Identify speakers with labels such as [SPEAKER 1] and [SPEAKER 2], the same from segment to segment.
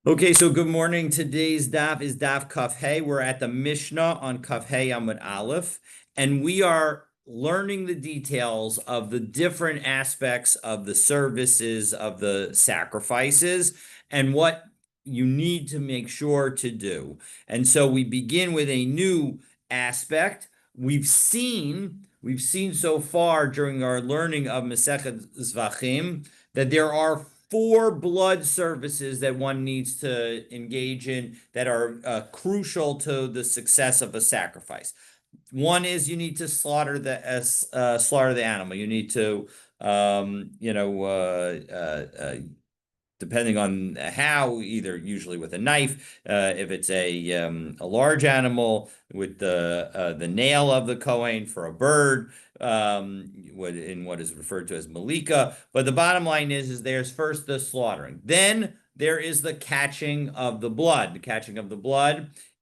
[SPEAKER 1] Okay, so good morning. Today's daf is daf Kaf Hey. We're at the Mishnah on Kaf Hey Amud Aleph, and we are learning the details of the different aspects of the services of the sacrifices and what you need to make sure to do. And so we begin with a new aspect. We've seen so far during our learning of Masechet Zevachim that there are four blood services that one needs to engage in that are crucial to the success of a sacrifice. One is you need to slaughter the animal. You need to depending on how, either usually with a knife, if it's a large animal, with the nail of the Kohen for a bird, in what is referred to as Malika. But the bottom line is there's first the slaughtering. Then there is the catching of the blood,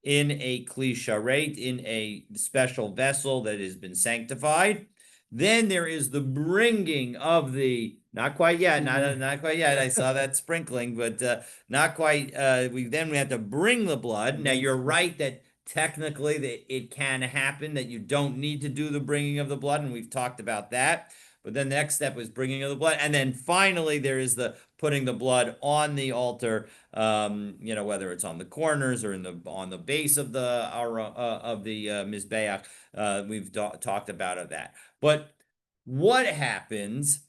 [SPEAKER 1] in a kli sharet, in a special vessel that has been sanctified. Then there is the bringing of the, not quite yet, not quite yet. I saw that sprinkling, but not quite. We have to bring the blood. Now you're right that technically that it can happen that you don't need to do the bringing of the blood, and we've talked about that. But then the next step is bringing of the blood, and then finally there is the putting the blood on the altar. Whether it's on the corners or on the base of the mizbeach. We've talked about that. But what happens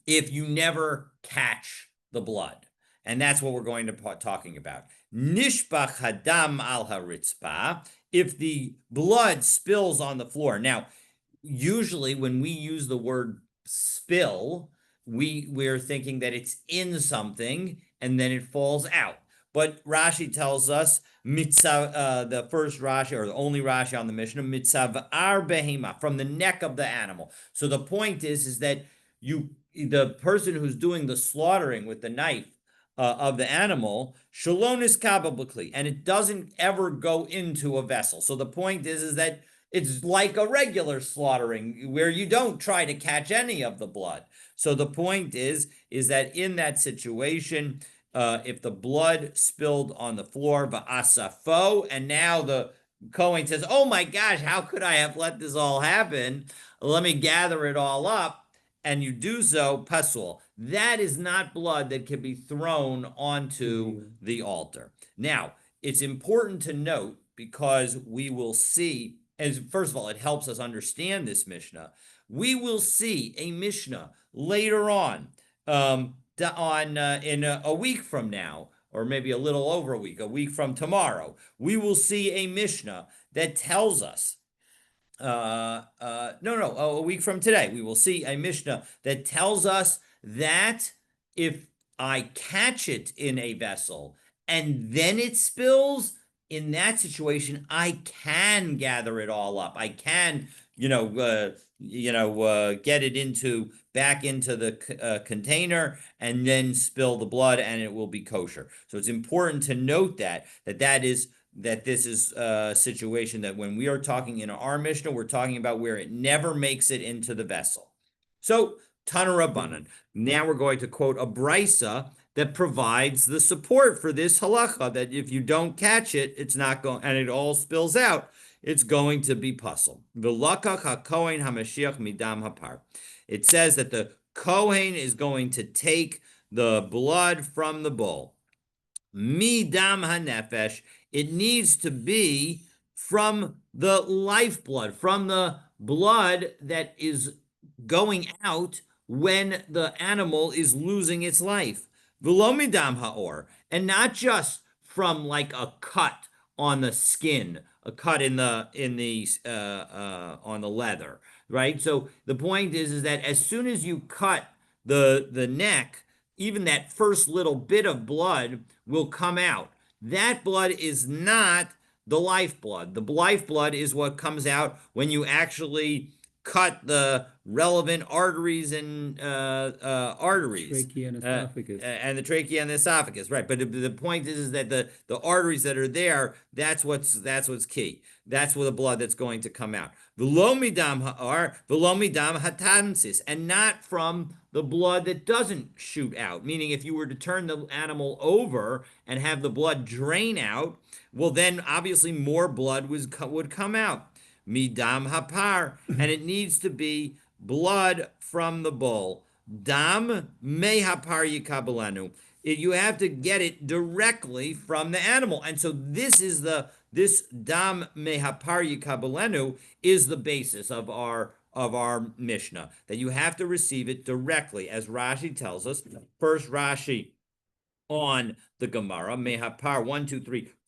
[SPEAKER 1] if you never catch the blood? And that's what we're going to be talking about. Nishbach hadam al haritzpah, if the blood spills on the floor. Now, usually when we use the word spill, we're thinking that it's in something and then it falls out. But Rashi tells us, the first Rashi, or the only Rashi on the Mishnah, mitzavar behema, from the neck of the animal. So the point is that the person who's doing the slaughtering with the knife of the animal, shalonis kabablikli, and it doesn't ever go into a vessel. So the point is that it's like a regular slaughtering where you don't try to catch any of the blood. So the point is that in that situation, if the blood spilled on the floor, va'asafo, and now the Kohen says, "Oh my gosh, how could I have let this all happen? Let me gather it all up," and you do so, pasul. That is not blood that can be thrown onto the altar. Now, it's important to note, because we will see, as first of all, it helps us understand this Mishnah. We will see a Mishnah later on, in a week from now, or maybe a little over a week from tomorrow. We will see a Mishnah that tells us, no, a week from today, we will see a Mishnah that tells us that if I catch it in a vessel and then it spills, in that situation, I can gather it all up. I can, get it back into the container and then spill the blood, and it will be kosher. So it's important to note that this is a situation that when we are talking in our Mishnah, we're talking about where it never makes it into the vessel. So Tana Rabbanan. Now we're going to quote a brisa that provides the support for this halacha, that if you don't catch it, it's not going, and it all spills out, it's going to be puzzle. V'lakach hakohen hamashiach midam hapar. It says that the Kohen is going to take the blood from the bull. Midam hanefesh. It needs to be from the lifeblood, from the blood that is going out when the animal is losing its life. V'lo haor, and not just from like a cut on the skin, a cut in the on the leather, right? So the point is that as soon as you cut the neck, even that first little bit of blood will come out. That blood is not the lifeblood. The lifeblood is what comes out when you actually cut the relevant arteries and arteries.
[SPEAKER 2] Trachea and
[SPEAKER 1] Uh,
[SPEAKER 2] esophagus.
[SPEAKER 1] and the trachea and the esophagus, right? But the point is that the arteries that are there, that's what's key. That's what the blood that's going to come out. Velomidam ha'ar, velomidam hatansis, and not from the blood that doesn't shoot out. Meaning, if you were to turn the animal over and have the blood drain out, well, then obviously more blood would come out. Midam hapar, and it needs to be blood from the bull. Dam me hapar yikabalenu. You have to get it directly from the animal, and so this dam me hapar yikabalenu is the basis of our Mishnah, that you have to receive it directly, as Rashi tells us. First Rashi on the Gemara, Mehapar,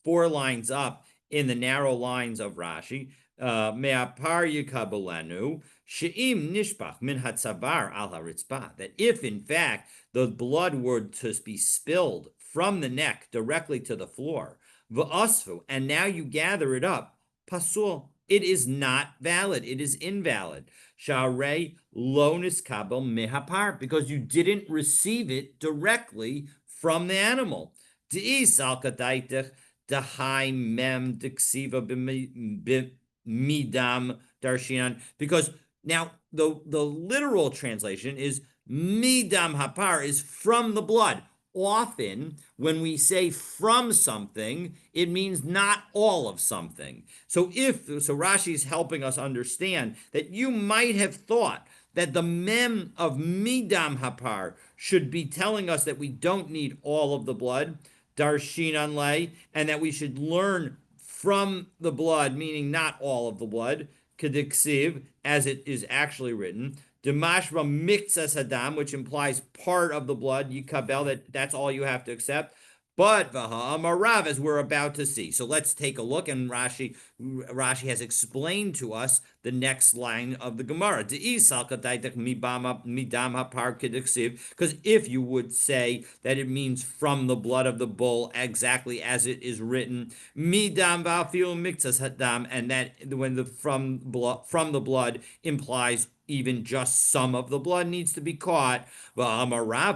[SPEAKER 1] 4 lines up in the narrow lines of Rashi. Mehapar yikabelenu, she'im nishbach min hatzavar al haritzbah. That if in fact the blood were to be spilled from the neck directly to the floor, v'asfu, and now you gather it up, pasul, it is not valid. It is invalid. Sharei lo niskabel mehapar, because you didn't receive it directly from the animal. Midam darshinan. Because now the literal translation is midam hapar, is from the blood. Often, when we say from something, it means not all of something. So Rashi is helping us understand that you might have thought that the mem of midam hapar should be telling us that we don't need all of the blood, darshinan lay, and that we should learn from the blood, meaning not all of the blood, kediksiv, as it is actually written. Demashra mixas hadam, which implies part of the blood, yikabel, that's all you have to accept. But Vaha'amarav, as we're about to see. So let's take a look, and Rashi has explained to us the next line of the Gemara. Because if you would say that it means from the blood of the bull, exactly as it is written, midam va'afilu mixas hadam, and that when the from the blood implies even just some of the blood needs to be caught. But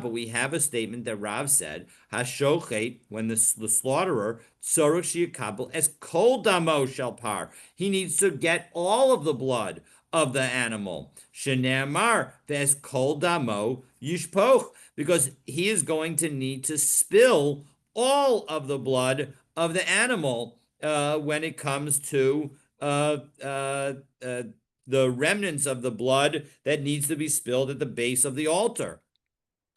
[SPEAKER 1] we have a statement that Rav said, Hashochet, when the slaughterer, tzorich sheyakabel as kol damo shel par, he needs to get all of the blood of the animal. Shene'amar ves kol damo yishpoch, because he is going to need to spill all of the blood of the animal when it comes to the remnants of the blood that needs to be spilled at the base of the altar.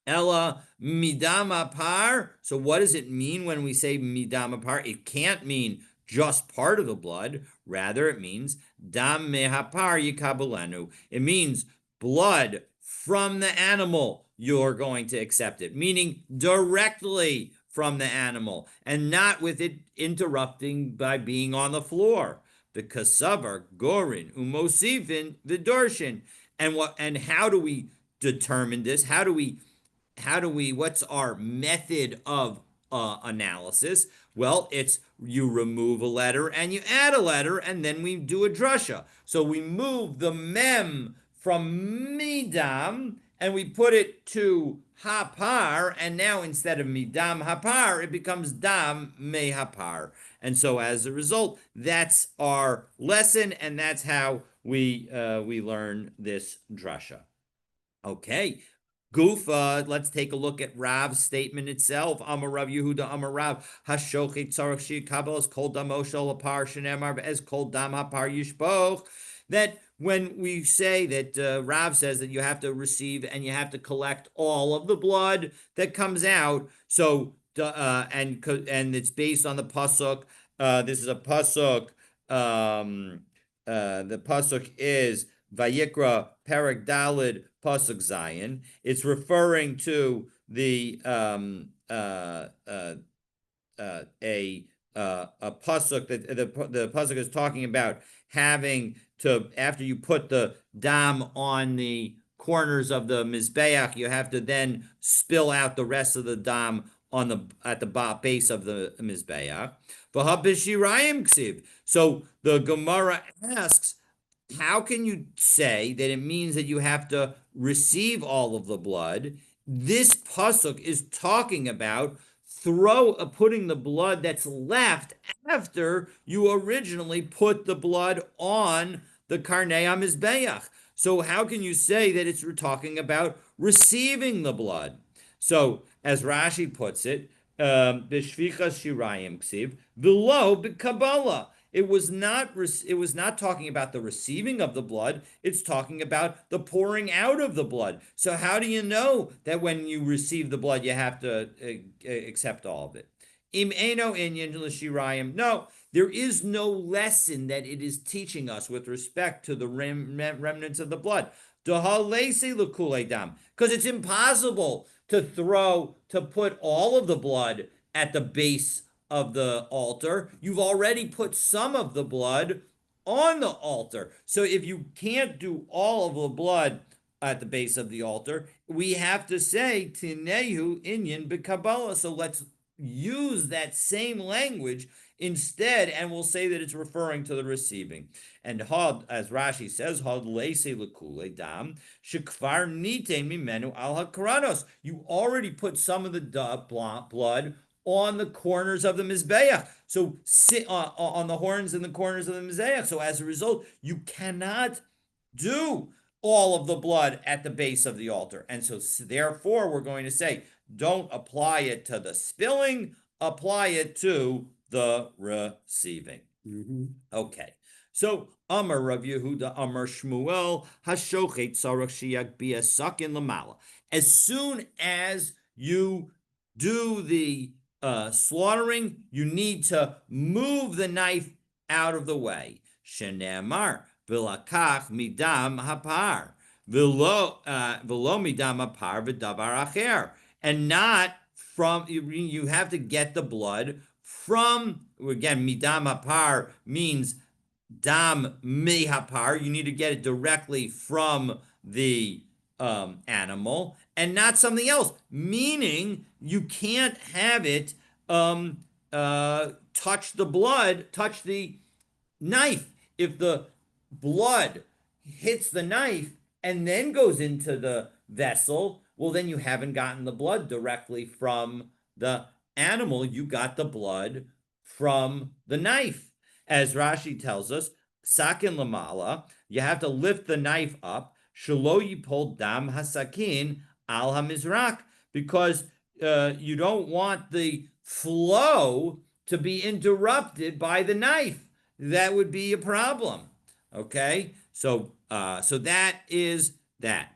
[SPEAKER 1] Ella midam apar. So what does it mean when we say midam apar? It can't mean just part of the blood. Rather, it means dam mehapar yikabulenu. It means blood from the animal. You're going to accept it, meaning directly from the animal, and not with it interrupting by being on the floor. The kasavar gorin umosifin the dorshin. And how do we determine this? What's our method of analysis? Well, it's you remove a letter and you add a letter, and then we do a drasha. So we move the mem from midam and we put it to hapar, and now instead of midam hapar, it becomes dam me hapar. And so as a result, that's our lesson, and that's how we learn this drasha. Okay. Gufa, let's take a look at Rav's statement itself. Amar Rav Yehuda, Amar Rav, Hashochet tzarech sheyakabel es kol damo shel hapar shenemar es kol dam hapar yishpoch. That when we say that Rav says that you have to receive and you have to collect all of the blood that comes out, so and it's based on the pasuk. This is a pasuk. The pasuk is Vayikra Perek Dalid Pasuk Zion. It's referring to the a pasuk that the pasuk is talking about having to, after you put the dam on the corners of the mizbeach, you have to then spill out the rest of the dam at the base of the mizbeach. So the Gemara asks, how can you say that it means that you have to receive all of the blood? This pasuk is talking about putting the blood that's left after you originally put the blood on the karnei hamizbeach. So how can you say that it's talking about receiving the blood? So as Rashi puts it, b'shvichas shirayim ksiv v'lo b'kabbalah. It was not talking about the receiving of the blood. It's talking about the pouring out of the blood. So how do you know that when you receive the blood, you have to accept all of it? Im eno inyan l'shirayim. No, there is no lesson that it is teaching us with respect to the remnants of the blood. Because it's impossible to put all of the blood at the base of the altar. You've already put some of the blood on the altar. So if you can't do all of the blood at the base of the altar, we have to say Tinehu Inyan B'Kabbalah. So let's use that same language instead, and we'll say that it's referring to the receiving. And had, as Rashi says, had leise lekule dam shekvar nite mimenu al hakranos. You already put some of the blood on the corners of the mizbeach. So sit on the horns and the corners of the mizbeach. So as a result, you cannot do all of the blood at the base of the altar. And so therefore, we're going to say, don't apply it to the spilling, apply it to the receiving. Okay. So Amar Rav Yehuda Amar Shmuel Hashochet Tzarach Shiyak Biasakin Lamala. As soon as you do the slaughtering, you need to move the knife out of the way. Shenemar Vilakach midam hapar velo midam hapar v'davar acher, and not from you have to get the blood from, again, midam hapar means dam mehapar. You need to get it directly from the animal and not something else. Meaning you can't have it touch the blood, touch the knife. If the blood hits the knife and then goes into the vessel, well, then you haven't gotten the blood directly from the animal. You got the blood from the knife. As Rashi tells us, sakin lamala, you have to lift the knife up, shelo yipol dam hasakin al hamizrak, because you don't want the flow to be interrupted by the knife. That would be a problem. Okay, so that is that.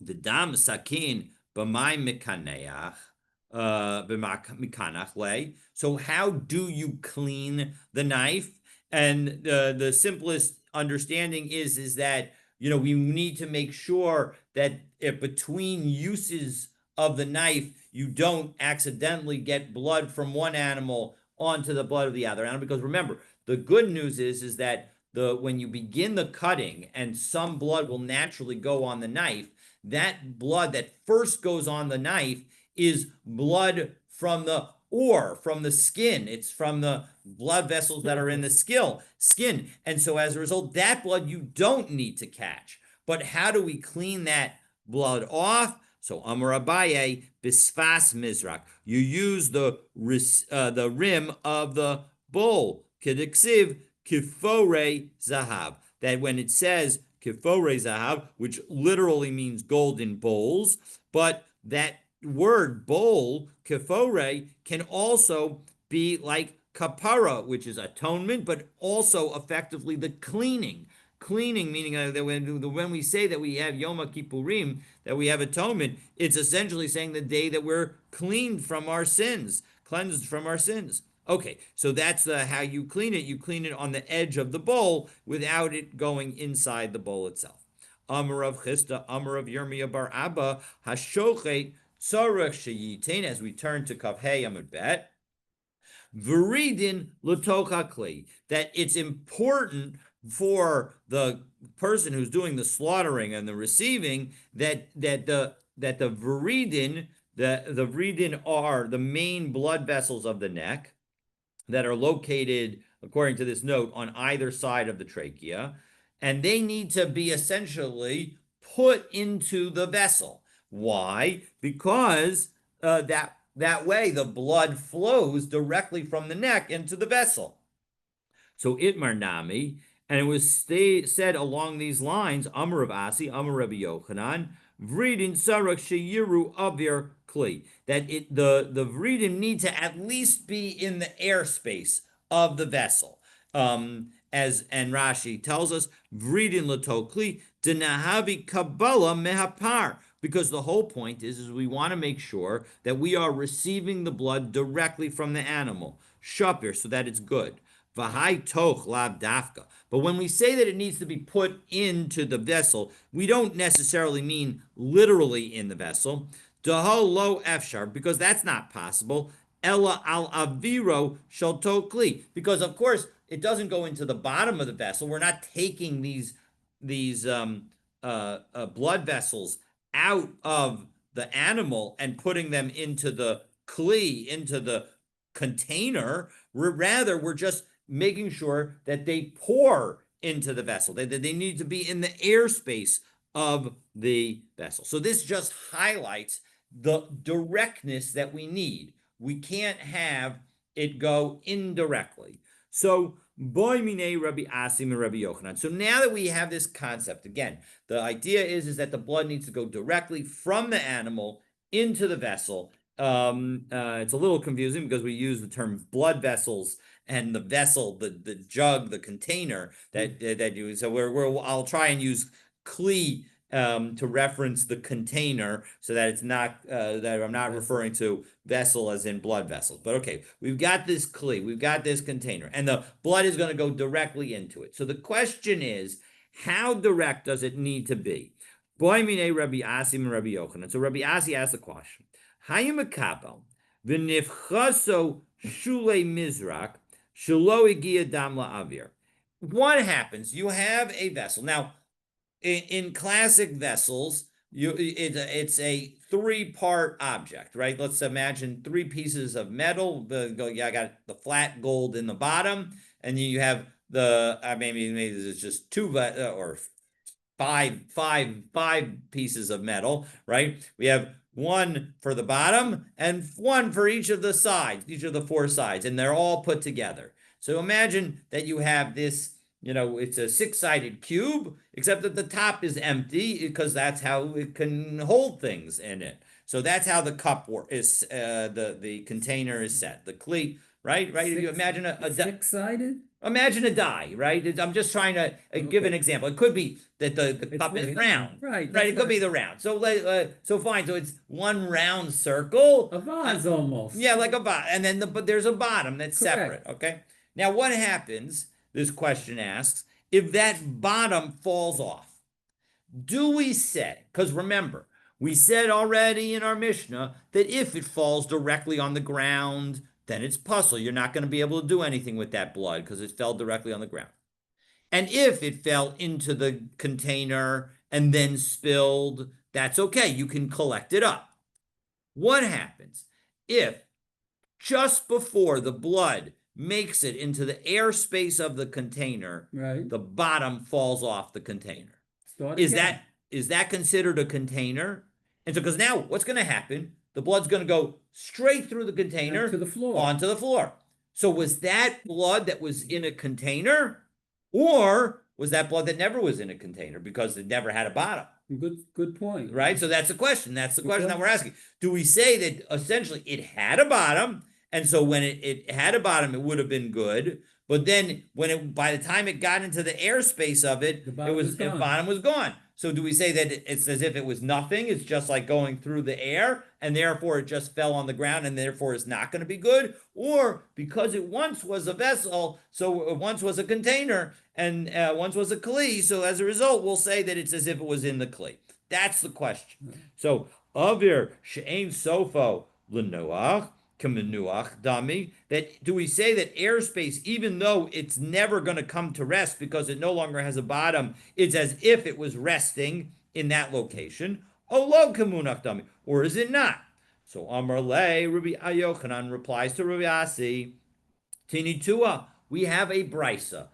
[SPEAKER 1] The dam sakin b'may mikaneach b'mikanach lay. So how do you clean the knife? And the simplest understanding is that we need to make sure that if between uses of the knife you don't accidentally get blood from one animal onto the blood of the other animal. Because remember, the good news is that when you begin the cutting and some blood will naturally go on the knife, that blood that first goes on the knife is blood from the skin. It's from the blood vessels that are in the skin. And so as a result, that blood you don't need to catch. But how do we clean that blood off? So Amar Abaye, bisfas mizrak. You use the rim of the bowl. Kediksiv kifore zahav. That when it says kifore zahav, which literally means golden bowls, but that word bowl, kifore, can also be like kapara, which is atonement, but also effectively the cleaning. Cleaning, meaning that when we say that we have Yom Kippurim, that we have atonement, it's essentially saying the day that we're cleaned from our sins, cleansed from our sins. Okay, so that's how you clean it. You clean it on the edge of the bowl without it going inside the bowl itself. Amar of Chisda, Amar of Yirmiyah bar Abba, Hashochet Tzarech Sheyitain, as we turn to Kavhei Amud Bet, Viridin L'toch HaKli, that it's important for the person who's doing the slaughtering and the receiving that the viridin, the viridin are the main blood vessels of the neck, that are located, according to this note, on either side of the trachea, and they need to be essentially put into the vessel. Why? Because that way the blood flows directly from the neck into the vessel. So Itmar Nami, and it was said along these lines, Amar Rav Asi, Amar Rabbi Yochanan, Vridin Sarach Sheyiru Avir Kli, that the Vridin need to at least be in the airspace of the vessel. As and Rashi tells us, Vridin Latokli, Denahavi Kabbalah Mehapar. Because the whole point is we want to make sure that we are receiving the blood directly from the animal, shapir, so that it's good. V'hai toch lav dafka. But when we say that it needs to be put into the vessel, we don't necessarily mean literally in the vessel. Daho lo efshar, because that's not possible. Ella al aviro shel tokli, because of course it doesn't go into the bottom of the vessel. We're not taking these blood vessels out of the animal and putting them into the kli, into the container. Rather, we're just making sure that they pour into the vessel. They need to be in the airspace of the vessel. So this just highlights the directness that we need. We can't have it go indirectly. So boy mine Rabbi Asim and Rabbi Yochanan. So now that we have this concept, again, the idea is that the blood needs to go directly from the animal into the vessel. It's a little confusing because we use the term blood vessels and the vessel, the jug, the container that you. So I'll try and use kli to reference the container so that it's not that I'm not referring to vessel as in blood vessels. But okay, we've got this kli, we've got this container, and the blood is going to go directly into it. So the question is, how direct does it need to be? Boy mine Rabbi Asim and Rabbi Yochanan. So Rabbi Asi asked the question: Hayim makabel v'nifchaso shulei mizrak shelo igia dam la'avir. What happens? You have a vessel now. In classic vessels, it's a three-part object, right? Let's imagine three pieces of metal. I got the flat gold in the bottom, and you have the maybe this is just two or five pieces of metal, right? We have one for the bottom and one for each of the sides, each of the four sides, and they're all put together. So imagine that you have this, it's a six-sided cube, except that the top is empty because that's how it can hold things in it. So that's how the cup is, the container is set, the cleat, right? If you imagine a
[SPEAKER 2] six-sided.
[SPEAKER 1] Imagine a die, right? I'm just trying to give an example. It could be that the cup is round,
[SPEAKER 2] right?
[SPEAKER 1] It could be the round. So so fine. So it's one round circle,
[SPEAKER 2] a vase almost.
[SPEAKER 1] Yeah, like a vase, and then but there's a bottom that's separate. Okay. Now what happens? This question asks if that bottom falls off. Do we say? Because remember, we said already in our Mishnah that if it falls directly on the ground, then it's puzzle. You're not going to be able to do anything with that blood because it fell directly on the ground. And if it fell into the container and then spilled, that's okay. You can collect it up. What happens if just before the blood makes it into the airspace of the container,
[SPEAKER 2] right,
[SPEAKER 1] the bottom falls off the container? Is that considered a container? And so, because now what's going to happen? The blood's going to go straight through the container
[SPEAKER 2] onto
[SPEAKER 1] the floor. So was that blood that was in a container, or was that blood that never was in a container because it never had a bottom?
[SPEAKER 2] Good point.
[SPEAKER 1] Right. So that's the question. That's the question that we're asking. Do we say that essentially it had a bottom, and so when it had a bottom, it would have been good? But then by the time it got into the airspace of it, the bottom was gone. So do we say that it's as if it was nothing? It's just like going through the air, and therefore it just fell on the ground, and therefore it's not going to be good? Or because it once was a vessel, so it once was a container, and once was a kli, so as a result, we'll say that it's as if it was in the kli. That's the question. So avir she'ein sofo l'noach. Dami, that do we say that airspace, even though it's never going to come to rest because it no longer has a bottom, it's as if it was resting in that location? Olo kamunach dami, or is it not? So Amar Le Rabbi Yochanan replies to Rabbi Asi, Tinitua, we have a brisa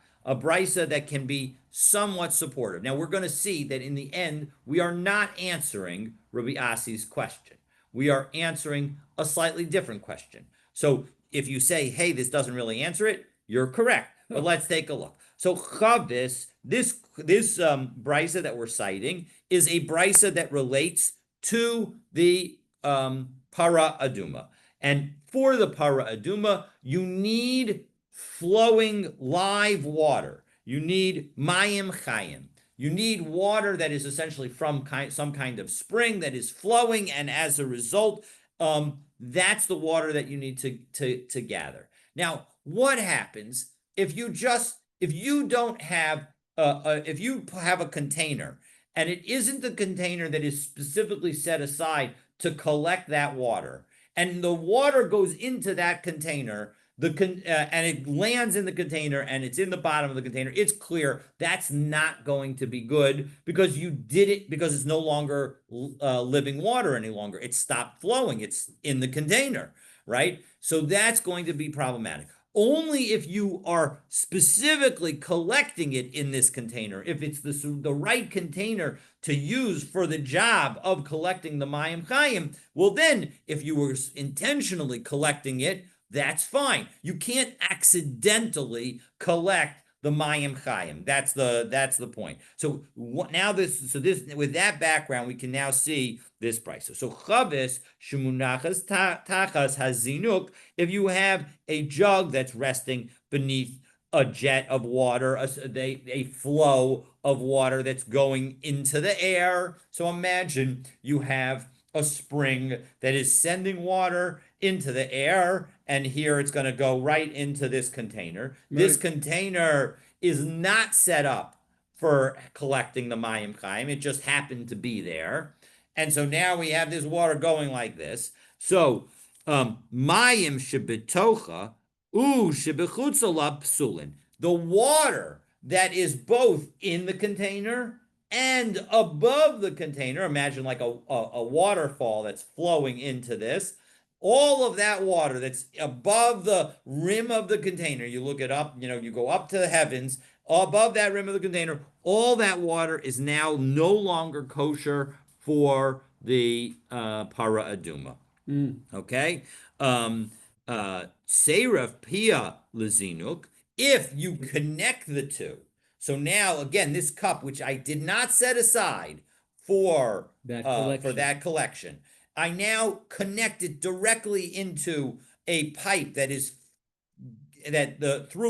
[SPEAKER 1] that can be somewhat supportive. Now we're going to see that in the end, we are not answering Rabbi Asi's question. We are answering a slightly different question. So if you say, hey, this doesn't really answer it, you're correct. But let's take a look. So Chavis, this brisa that we're citing is a brisa that relates to the para aduma. And for the para aduma, you need flowing live water. You need mayim chayim. You need water that is essentially from some kind of spring that is flowing, and as a result, that's the water that you need to gather. Now, what happens if you don't have if you have a container and it isn't the container that is specifically set aside to collect that water, and the water goes into that container, and it lands in the container and it's in the bottom of the container, it's clear that's not going to be good because you did it because it's no longer living water any longer. It stopped flowing. It's in the container, right? So that's going to be problematic. Only if you are specifically collecting it in this container, if it's the right container to use for the job of collecting the Mayim Chayim, well then, if you were intentionally collecting it, that's fine. You can't accidentally collect the Mayim Chayim. That's the point. So now this with that background, we can now see this price. So Chavis Shemunachas Tachas Hazinuk. If you have a jug that's resting beneath a jet of water, a flow of water that's going into the air. So imagine you have a spring that is sending water into the air, and here it's going to go right into this container. Right. This container is not set up for collecting the Mayim Chaim. It just happened to be there. And so now we have this water going like this. So, Mayim shebetocha shebechutza psulin. The water that is both in the container and above the container, imagine like a waterfall that's flowing into this. All of that water that's above the rim of the container, you look it up, you go up to the heavens, above that rim of the container, all that water is now no longer kosher for the para aduma. Okay? Seiraf pia lezinuk, if you connect the two. So now, again, this cup, which I did not set aside for that collection, I now connect it directly into a pipe through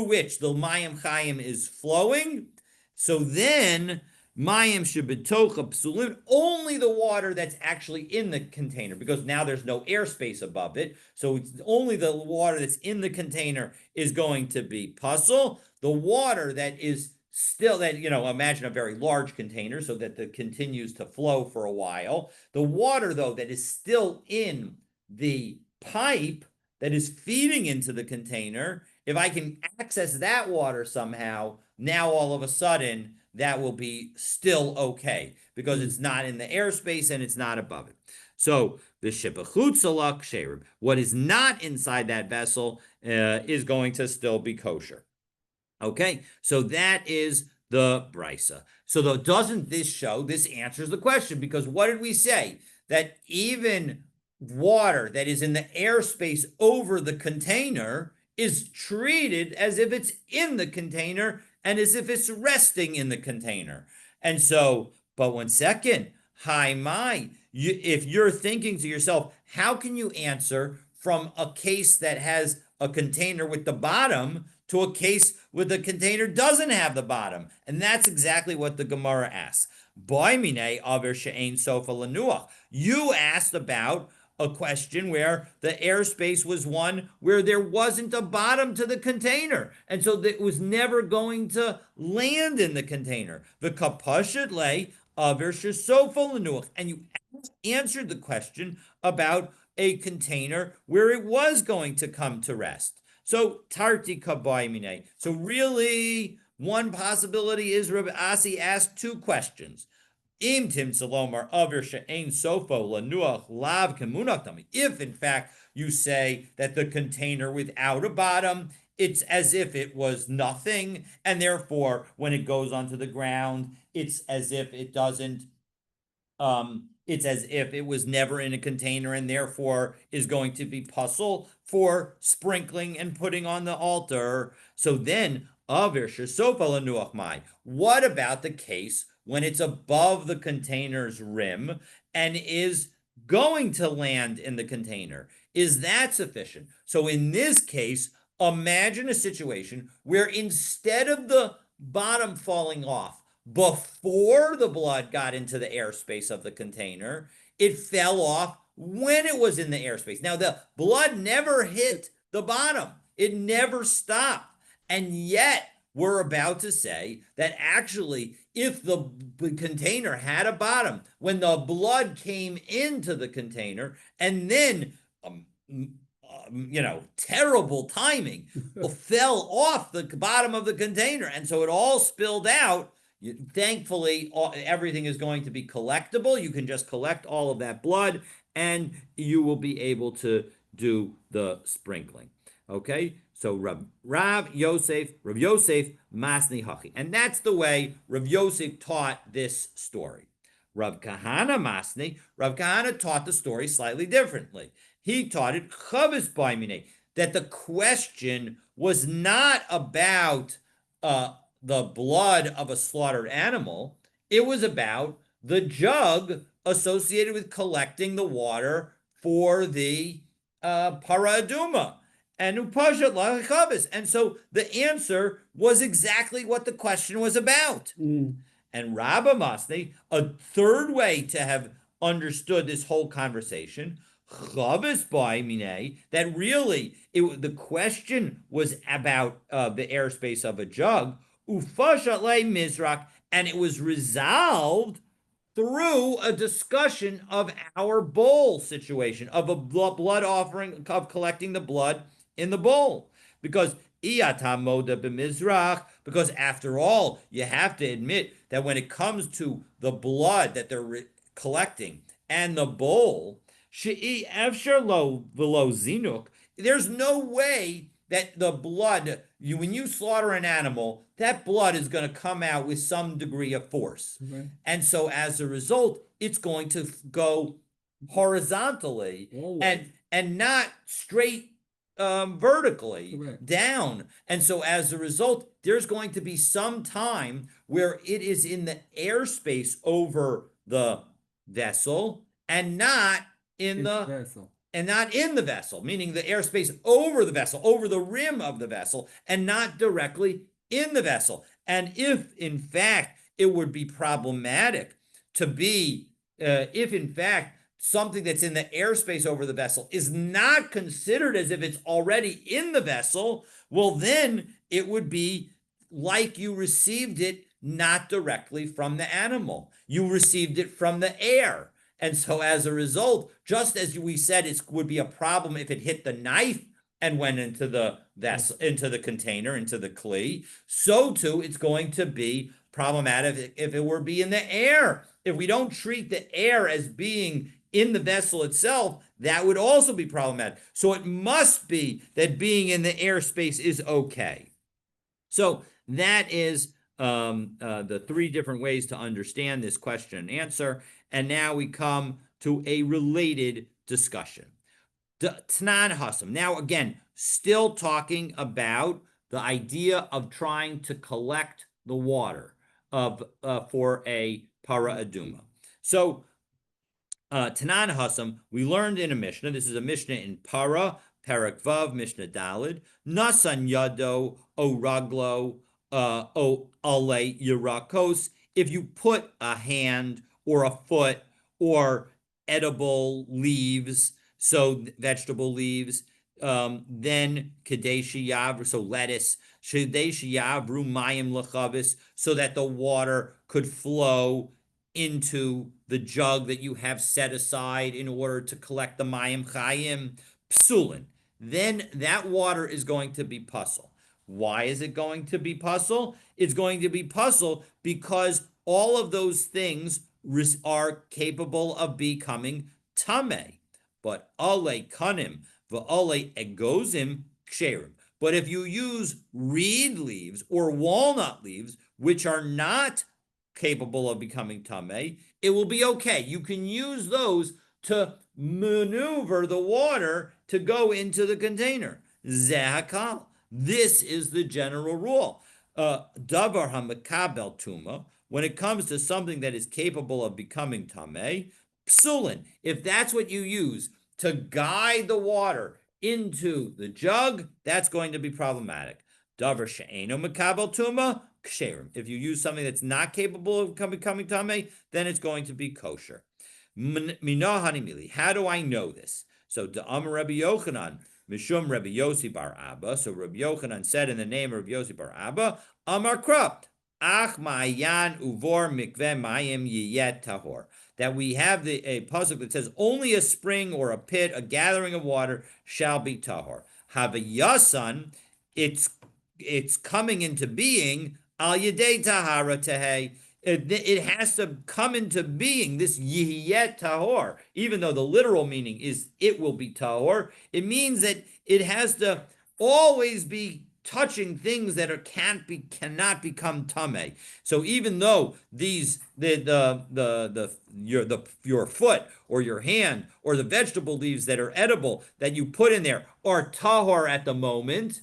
[SPEAKER 1] which the Mayim Chayim is flowing. So then Mayim shebetocha psulim, only the water that's actually in the container, because now there's no airspace above it. So it's only the water that's in the container is going to be puzzle. The water that is still imagine a very large container so that it continues to flow for a while. The water, though, that is still in the pipe that is feeding into the container, if I can access that water somehow, now all of a sudden that will be still okay because it's not in the airspace and it's not above it. So the shebechutza ksherim, what is not inside that vessel is going to still be kosher. Okay, so that is the brisa. So doesn't this answers the question, because what did we say? That even water that is in the airspace over the container is treated as if it's in the container and as if it's resting in the container. And so, but 1 second, if you're thinking to yourself, how can you answer from a case that has a container with the bottom to a case where the container doesn't have the bottom? And that's exactly what the Gemara asks. You asked about a question where the airspace was one where there wasn't a bottom to the container, and so it was never going to land in the container. The kapashet lay aver shesofa lenuach, and you answered the question about a container where it was going to come to rest. So tarti kabaymine. So really, one possibility is Rabbi Asi asked two questions. Im tim salomar aver she'ein sofo lanuach lav kemunach tami. If in fact you say that the container without a bottom it's as if it was nothing, and therefore, when it goes onto the ground, it's as if it doesn't it's as if it was never in a container and therefore is going to be puzzle for sprinkling and putting on the altar. So then, what about the case when it's above the container's rim and is going to land in the container? Is that sufficient? So in this case, imagine a situation where instead of the bottom falling off, before the blood got into the airspace of the container, it fell off when it was in the airspace. Now, the blood never hit the bottom, it never stopped. And yet, we're about to say that actually, if the container had a bottom, when the blood came into the container, and then, terrible timing, fell off the bottom of the container. And so it all spilled out. Thankfully, everything is going to be collectible. You can just collect all of that blood and you will be able to do the sprinkling. Okay, so Rav Yosef Masni Hachi. And that's the way Rav Yosef taught this story. Rav Kahana taught the story slightly differently. He taught it Chavis Baimine, that the question was not about the blood of a slaughtered animal. It was about the jug associated with collecting the water for the paraduma and upashat lachabis. And so the answer was exactly what the question was about. And Rabba Masni, a third way to have understood this whole conversation, Chavis Mine, that really the question was about the airspace of a jug, Ufashat le Mizrak, and it was resolved through a discussion of our bowl situation, of a blood offering, of collecting the blood in the bowl. Because because after all, you have to admit that when it comes to the blood that they're collecting and the bowl, there's no way that the blood, when you slaughter an animal, that blood is going to come out with some degree of force.
[SPEAKER 2] Right.
[SPEAKER 1] And so as a result, it's going to go horizontally and not straight vertically down. And so as a result, there's going to be some time where it is in the airspace over the vessel and not in the
[SPEAKER 2] vessel.
[SPEAKER 1] And not in the vessel, meaning the airspace over the vessel, over the rim of the vessel, and not directly in the vessel. And if, in fact, it would be problematic to be, if, in fact, something that's in the airspace over the vessel is not considered as if it's already in the vessel, well, then it would be like you received it not directly from the animal. You received it from the air. And so as a result, just as we said, it would be a problem if it hit the knife and went into the vessel, into the container, into the kli, so too it's going to be problematic if it were be in the air. If we don't treat the air as being in the vessel itself, that would also be problematic. So it must be that being in the airspace is okay. So that is the three different ways to understand this question and answer. And now we come to a related discussion. Tanan Hassam. Now, again, still talking about the idea of trying to collect the water for a para aduma. So, Tanan Hassam, we learned in a Mishnah, this is a Mishnah in Para, Parak Vav, Mishnah Dalid, Nasan Yado, O Raglo, O Ale Yirakos. If you put a hand or a foot or edible leaves, so vegetable leaves, then kadeshi yav, so lettuce, kadeshi yavru mayim lachavis, so that the water could flow into the jug that you have set aside in order to collect the mayim chayim psulin. Then that water is going to be puzzle. Why is it going to be puzzle? It's going to be puzzle because all of those things are capable of becoming tame. But ale kanim v'ale egozim ksherim. But if you use reed leaves or walnut leaves, which are not capable of becoming tamei, it will be okay. You can use those to maneuver the water to go into the container. Zehakal. This is the general rule. Davar hamakabel tuma. When it comes to something that is capable of becoming tamei, psulin. If that's what you use to guide the water into the jug, that's going to be problematic. Davar she'eno makabel tuma, ksherim. If you use something that's not capable of becoming tamei, then it's going to be kosher. Mili. How do I know this? So the Amar Rabbi Yochanan, Mishum Rabbi Yossi bar Abba. So Rabbi Yochanan said in the name of Rabbi Yossi bar Abba, Amar Krap, Ach Ma'ayan Uvor Mikveh Mayim Yiyet Tahor. That we have a pasuk that says only a spring or a pit, a gathering of water, shall be tahor. Havayasan, it's coming into being al yedei tahara tehei. It has to come into being, this yiyet tahor, even though the literal meaning is it will be tahor. It means that it has to always be touching things that cannot become tamei. So even though your foot or your hand or the vegetable leaves that are edible that you put in there are tahor at the moment,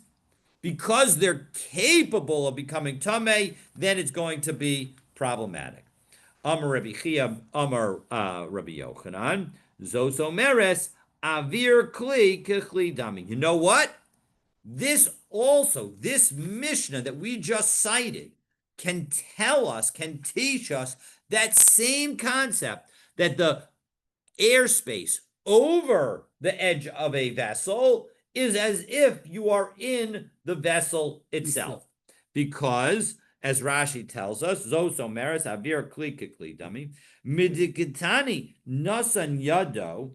[SPEAKER 1] because they're capable of becoming tamei, then it's going to be problematic. Amar Rabbi Chia, Amar Rabbi Yochanan, Zos Omeres, Avir Kli Kechli Dami. You know what? This Mishnah that we just cited can teach us that same concept, that the airspace over the edge of a vessel is as if you are in the vessel itself. Because, as Rashi tells us, Zos Omeres Avir Kli Kekli Dami, Midikitani Nasan Yado,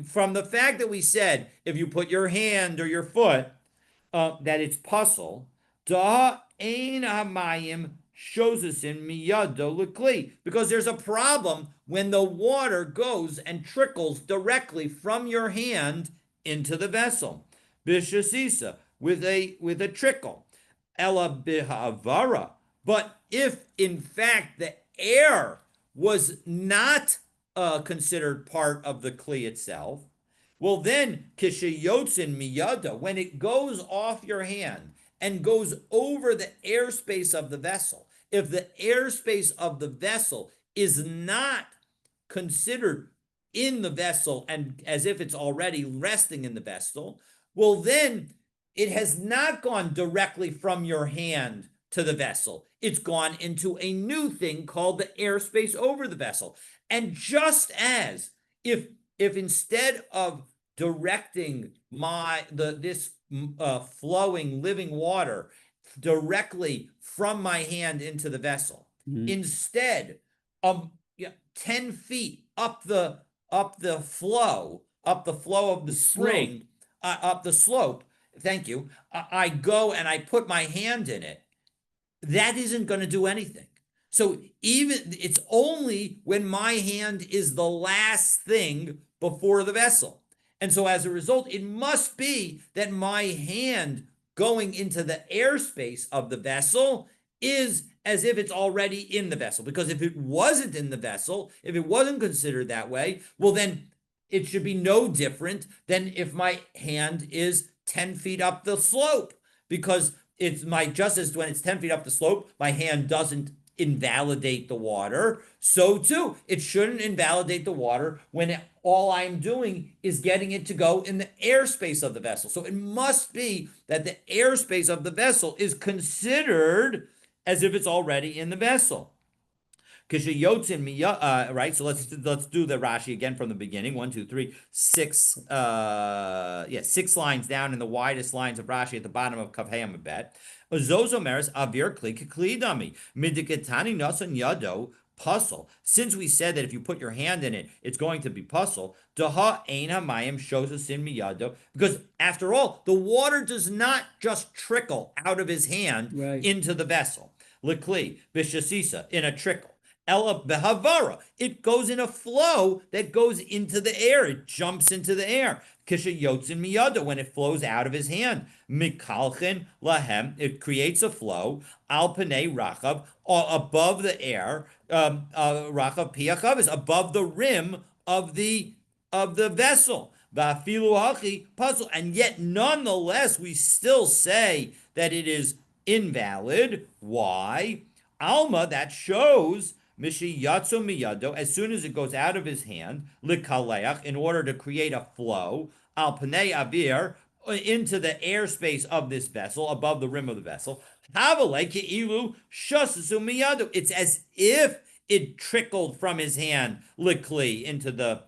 [SPEAKER 1] from the fact that we said if you put your hand or your foot, that it's puzzle, da ein hamayim shows us in miyado lekli, because there's a problem when the water goes and trickles directly from your hand into the vessel. Bishasisa, with a trickle. Ella bihavara. But if in fact the air was not considered part of the kli itself, well then kishayotzin miyada, when it goes off your hand and goes over the airspace of the vessel, if the airspace of the vessel is not considered in the vessel and as if it's already resting in the vessel, well then it has not gone directly from your hand to the vessel. It's gone into a new thing called the airspace over the vessel. And just as if instead of directing this flowing living water directly from my hand into the vessel, instead 10 feet up the flow of the spring, up the slope, thank you, I go and I put my hand in it, that isn't going to do anything. So it's only when my hand is the last thing before the vessel. And so as a result, it must be that my hand going into the airspace of the vessel is as if it's already in the vessel. Because if it wasn't in the vessel, if it wasn't considered that way, well then it should be no different than if my hand is 10 feet up the slope. Because just as when it's 10 feet up the slope, my hand doesn't invalidate the water, so too it shouldn't invalidate the water when all I'm doing is getting it to go in the airspace of the vessel. So it must be that the airspace of the vessel is considered as if it's already in the vessel. Right? So let's do the Rashi again from the beginning. 1, 2, 3, 6. 6 lines down in the widest lines of Rashi at the bottom of Kav Hey Amabet. Zozomeres avir kli dami midiketani nasan yado puzzle. Since we said that if you put your hand in it, it's going to be puzzle. Daha ein hamayim shows us in miyado, because after all, the water does not just trickle out of his hand into the vessel. Likli bishasisa, in a trickle. Ela behavara. It goes in a flow that goes into the air. It jumps into the air. Kisha yotzin miyada, when it flows out of his hand. Mikalchin lahem. It creates a flow. Al panei rachav, above the air. Rachav piachavis, above the rim of the vessel. Vafilu hachi puzzle. And yet, nonetheless, we still say that it is invalid. Why? Alma, that shows Mishi Yatsu Miyado, as soon as it goes out of his hand, Likaleach, in order to create a flow, Al Panei Avir, into the airspace of this vessel, above the rim of the vessel. Havale Ki'ilu Shasasu Miyado. It's as if it trickled from his hand, Likli, into the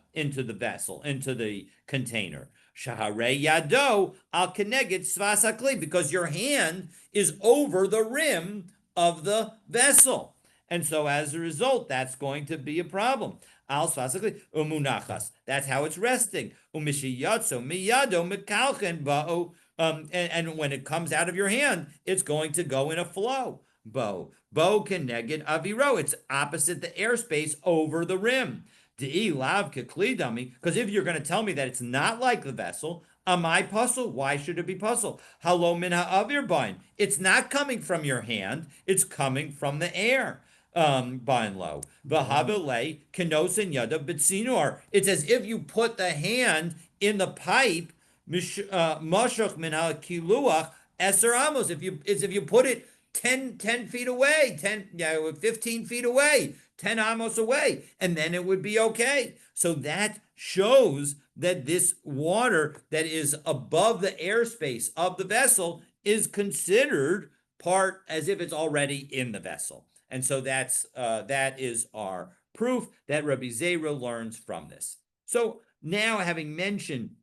[SPEAKER 1] vessel, into the container. Shahare Yado Al Keneged Svasakli, because your hand is over the rim of the vessel. And so as a result, that's going to be a problem. Al svasakli umunachas. That's how it's resting. Umishiyatso miyado mikalchen ba'o. And when it comes out of your hand, it's going to go in a flow. Bo keneged aviro. It's opposite the airspace over the rim. De'i lav keklidami. Because if you're going to tell me that it's not like the vessel, am I puzzle? Why should it be puzzle? Halo min ha'avir bain. It's not coming from your hand. It's coming from the air. By and low. Vahabile kenosin yada bitsinor. It's as if you put the hand in the pipe. Mashach min kiluach eser amos. It's if you put it 10 feet away, 15 feet away, 10 amos away, and then it would be okay. So that shows that this water that is above the airspace of the vessel is considered part as if it's already in the vessel. And so that is our proof that Rabbi Zera learns from this. So now, having mentioned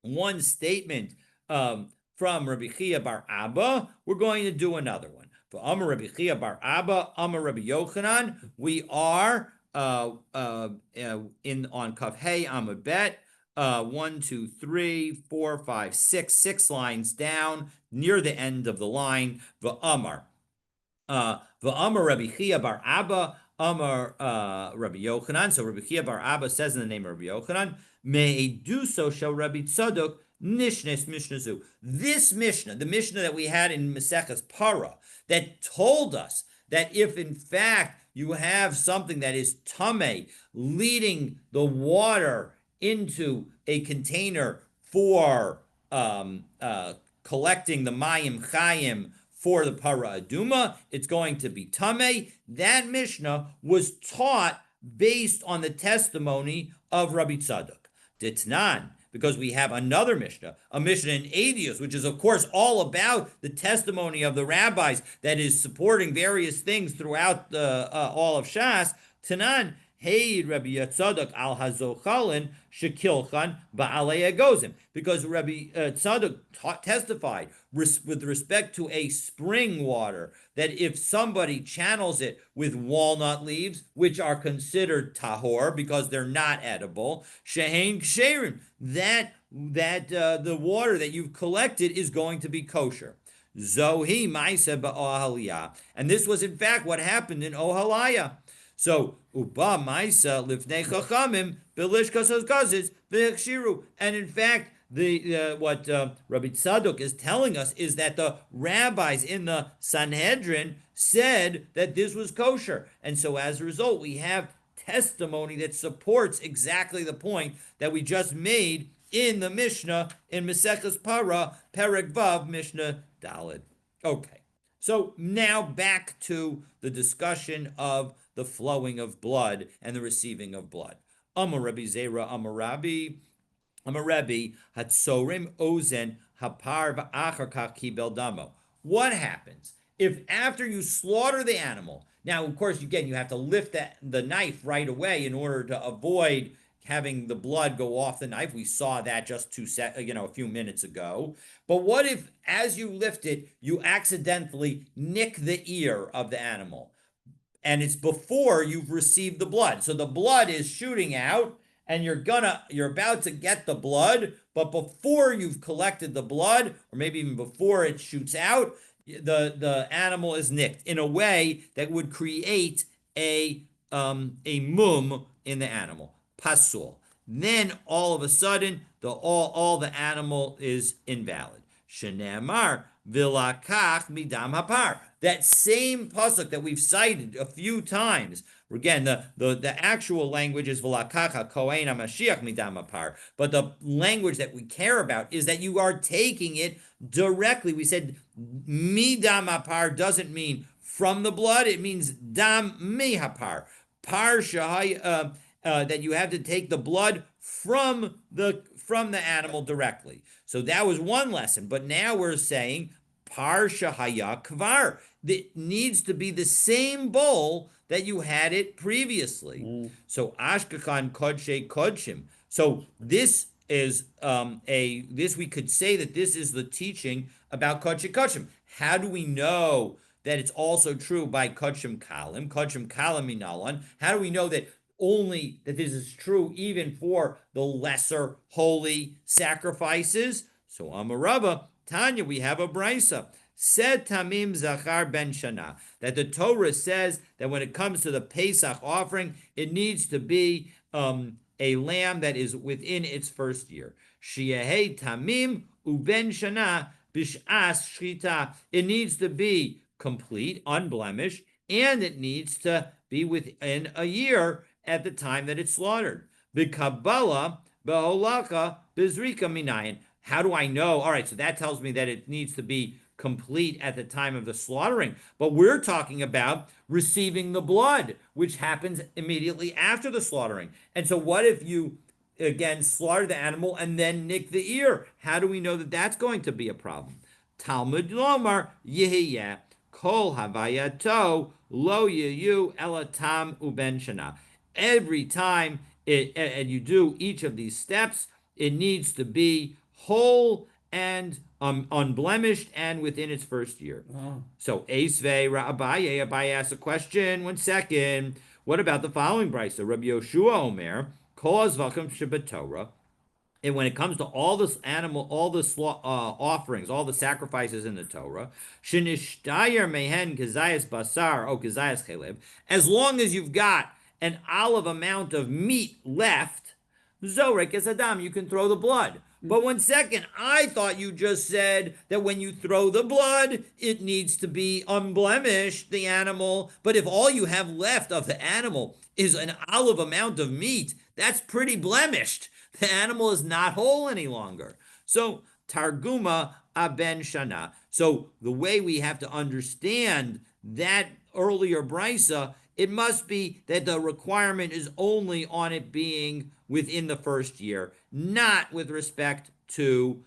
[SPEAKER 1] one statement from Rabbi Chia bar Abba, we're going to do another one. For Amar Rabbi Chia bar Abba, Amar Rabbi Yochanan, we are on Kaf Hey Amud Bet, 1, 2, 3, 4, 5, 6 lines down near the end of the line. V'Amar. V'Amar Rabbi Chia bar Abba, Amar Rabbi Yochanan. So Rabbi Chia bar Abba says in the name of Rabbi Yochanan, Me'eduso shel Rabbi Tzadok nishnes mishnazu. This Mishnah, the Mishnah that we had in Maseches Para, that told us that if in fact you have something that is tameh, leading the water into a container for collecting the mayim chayim for the para aduma, it's going to be tameh. That Mishnah was taught based on the testimony of Rabbi Tzadok. Ditnan, because we have another Mishnah, a Mishnah in Adios, which is of course all about the testimony of the rabbis that is supporting various things throughout all of Shas. Tanan, hey Rabbi Tzadok al hazochalin shekilchan ba'alei agozim, because Rabbi Tzadok testified with respect to a spring water that if somebody channels it with walnut leaves, which are considered tahor because they're not edible, shehein ksherim, that the water that you've collected is going to be kosher. Zohi ma'aseh ba'ohaliyah, and this was in fact what happened in Ohalaya. So uba ma'isa lifnei chachamim belishkas hazgazis v'hechshiru, and in fact what Rabbi Tzadok is telling us is that the rabbis in the Sanhedrin said that this was kosher, and so as a result we have testimony that supports exactly the point that we just made in the Mishnah in Maseches Para, Perek Vav, Mishnah Daled. Okay, so now back to the discussion of the flowing of blood and the receiving of blood. Amar Rabbi Zera, Amar Rabbi, Hatsorim Ozen Hapar V'achar Kach Kibel Damo. What happens if after you slaughter the animal? Now, of course, again, you have to lift the knife right away in order to avoid having the blood go off the knife. We saw that just a few minutes ago. But what if, as you lift it, you accidentally nick the ear of the animal? And it's before you've received the blood. So the blood is shooting out, and you're about to get the blood, but before you've collected the blood, or maybe even before it shoots out, the animal is nicked in a way that would create a a mum in the animal, pasul. Then all of a sudden, all the animal is invalid. Shenemar vilakach midam hapar. That same pasuk that we've cited a few times. Again, the actual language is vilakach kohen hamashiach midam hapar, but the language that we care about is that you are taking it directly. We said midam hapar doesn't mean from the blood; it means dam mehapar. Par shahai, that you have to take the blood from the animal directly. So that was one lesson. But now we're saying par shahaya kvar. It needs to be the same bowl that you had it previously. So ashkakan kodshe kodshim. So this is this we could say that this is the teaching about kodshe kodshim. How do we know that it's also true by kodshim kalim minalan? How do we know that only that this is true even for the lesser holy sacrifices? So Amarava, Tanya, we have a brisa. Said Tamim Zachar ben Shana, that the Torah says that when it comes to the Pesach offering, it needs to be a lamb that is within its first year. Shiahei Tamim uben Shana bish'as shchita. It needs to be complete, unblemished, and it needs to be within a year at the time that it's slaughtered. B'Kabbalah, b'Holaka, b'Zrika minayin. How do I know? All right, so that tells me that it needs to be complete at the time of the slaughtering. But we're talking about receiving the blood, which happens immediately after the slaughtering. And so what if you, again, slaughter the animal and then nick the ear? How do we know that that's going to be a problem? Talmud Lomar, Yehiyah, Kol Havayato, Lo Yeyu, Elatam Uben Shana. Every time and you do each of these steps, it needs to be whole and unblemished and within its first year. So Esvei Abaye asks a question. 1 second. What about the following brisa? Rabbi Yoshua Omer, Kol Zevachim Shabbatorah. And when it comes to all this animal, all the offerings, all the sacrifices in the Torah, shenishtayer mehen kazayas basar o kazayas chelev, as long as you've got an olive amount of meat left, zorek es adam, you can throw the blood. But 1 second, I thought you just said that when you throw the blood, it needs to be unblemished, the animal. But if all you have left of the animal is an olive amount of meat, that's pretty blemished. The animal is not whole any longer. So, Targuma aben shana. So, the way we have to understand that earlier brisa, it must be that the requirement is only on it being within the first year, not with respect to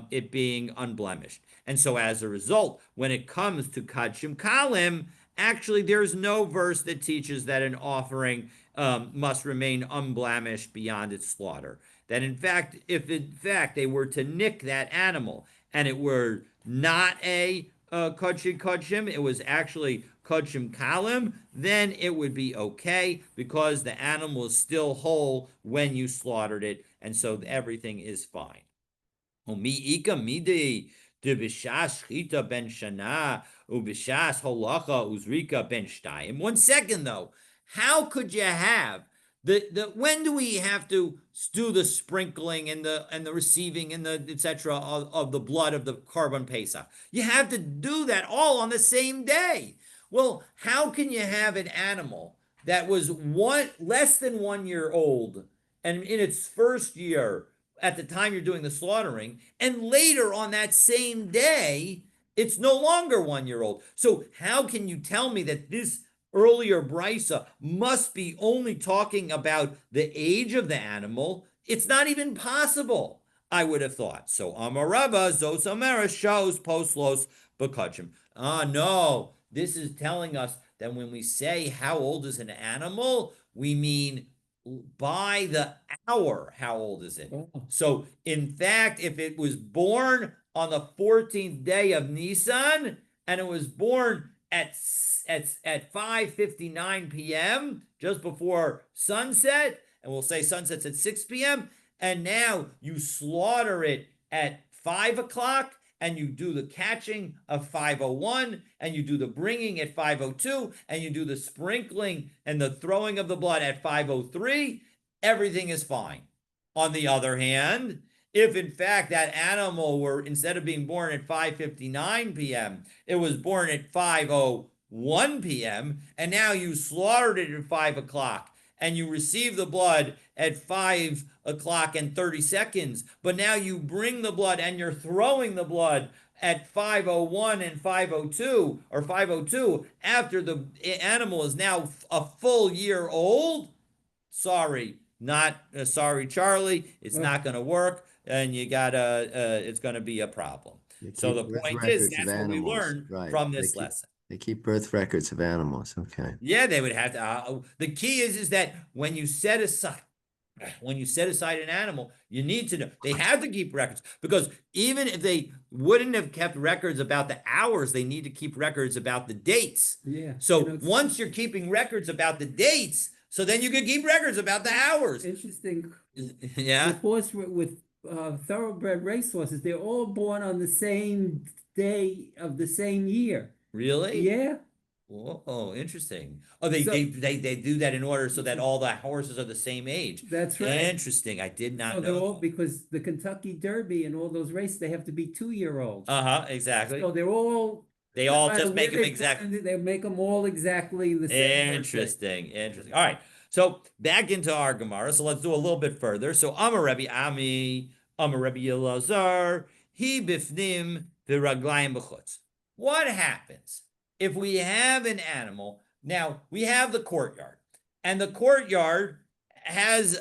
[SPEAKER 1] it being unblemished. And so, as a result, when it comes to Kadshim Kalim, actually, there's no verse that teaches that an offering must remain unblemished beyond its slaughter. That in fact, if in fact they were to nick that animal and it were not a kodshim, it was actually kodshim kalim, then it would be okay because the animal is still whole when you slaughtered it, and so everything is fine. Ika midi de bishas shchita ben shana ubishas holacha uzrika ben shtayim. 1 second though, how could you have when do we have to do the sprinkling and the receiving and the etc. of the blood of the Korban Pesach? You have to do that all on the same day. Well, how can you have an animal that was less than 1 year old and in its first year at the time you're doing the slaughtering, and later on that same day it's no longer 1 year old? So how can you tell me that this earlier brisa must be only talking about the age of the animal? It's not even possible, I would have thought. So Amarava Zosamera shows postlos bakachim. No, this is telling us that when we say how old is an animal, we mean by the hour, how old is it? So in fact, if it was born on the 14th day of Nisan and it was born at 5:59 p.m., just before sunset, and we'll say sunset's at 6 p.m., and now you slaughter it at 5 o'clock, and you do the catching of 5:01, and you do the bringing at 5:02, and you do the sprinkling and the throwing of the blood at 5:03, everything is fine. On the other hand, if in fact that animal were, instead of being born at 5:59 p.m., it was born at 5:01 p.m., and now you slaughtered it at 5 o'clock, and you receive the blood at 5 o'clock and 30 seconds, but now you bring the blood and you're throwing the blood at 5:01 and 5:02 or 5:02 after the animal is now a full year old. Sorry, not sorry, Charlie. It's
[SPEAKER 2] Well,
[SPEAKER 1] not going to work, and you gotta. It's going to be a problem.
[SPEAKER 3] They
[SPEAKER 1] So
[SPEAKER 3] keep
[SPEAKER 1] the
[SPEAKER 3] birth
[SPEAKER 1] point is,
[SPEAKER 3] records of
[SPEAKER 1] that's what we
[SPEAKER 3] animals,
[SPEAKER 1] learned
[SPEAKER 3] right?
[SPEAKER 1] from this lesson.
[SPEAKER 3] They keep birth records of animals. Okay.
[SPEAKER 1] Yeah, they would have to. The key is that when you set aside an animal, you need to know they have to keep records, because even if they wouldn't have kept records about the hours, they need to keep records about the dates.
[SPEAKER 2] yeah.
[SPEAKER 1] So once you're keeping records about the dates, so then you can keep records about the hours.
[SPEAKER 2] Interesting.
[SPEAKER 1] Yeah.
[SPEAKER 2] With thoroughbred racehorses, they're all born on the same day of the same year.
[SPEAKER 1] Really?
[SPEAKER 2] Yeah.
[SPEAKER 1] Whoa, interesting. Oh, they,
[SPEAKER 2] So-
[SPEAKER 1] they do that in order so that all the horses are the same age.
[SPEAKER 2] That's right.
[SPEAKER 1] Interesting. I did not
[SPEAKER 2] So they're
[SPEAKER 1] know.
[SPEAKER 2] all, because the Kentucky Derby and all those races, they have to be 2-year-olds.
[SPEAKER 1] Exactly.
[SPEAKER 2] So they're all.
[SPEAKER 1] They
[SPEAKER 2] no
[SPEAKER 1] all
[SPEAKER 2] matter
[SPEAKER 1] just make
[SPEAKER 2] where
[SPEAKER 1] them
[SPEAKER 2] they
[SPEAKER 1] exactly.
[SPEAKER 2] They make them all exactly the same.
[SPEAKER 1] Interesting. Interesting. All right. So back into our Gemara. So let's do a little bit further. So Amar Rebbe Ami, Amar Rebbe Elazar, he bifnim v'raglayim b'chutz. What happens if we have an animal? Now we have the courtyard, and the courtyard has